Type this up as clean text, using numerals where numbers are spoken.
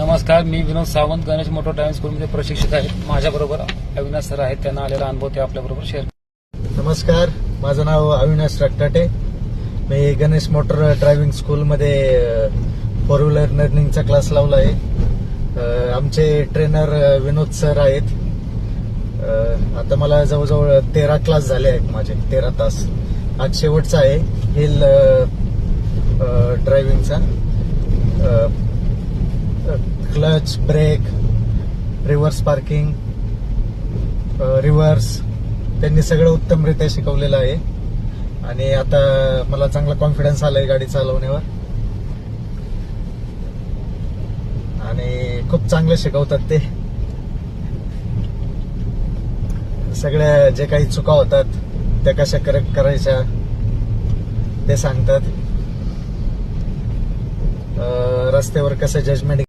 नमस्कार, मी विनोद Sawant, Ganesh motor driving स्कूलमध्ये प्रशिक्षक आहेत. माझ्याबरोबर अविनाश सर आहेत. त्यांना आलेला अनुभव ते आपल्याबरोबर शेअर. नमस्कार, माझं नाव अविनाश रक्ताटे. मी गणेश मोटर ड्रायव्हिंग स्कूलमध्ये 4 व्हीलर लर्निंगचा क्लास लावला आहे. आमचे ट्रेनर विनोद सर आहेत. आता मला जवळजवळ 13 क्लास झाले आहेत माझे, 13 तास. आज शेवटचा आहे हिल ड्रायव्हिंगचा. Clutch, brake, reverse parking, reverse त्यांनी सगळं उत्तमरित्या शिकवलेलं आहे. आणि आता मला चांगला कॉन्फिडन्स आलाय गाडी चालवण्यावर. आणि खूप चांगलं शिकवतात ते. सगळ्या जे काही चुका होतात त्या कशा करेक्ट करायच्या ते सांगतात. रस्त्यावर कसं जजमेंट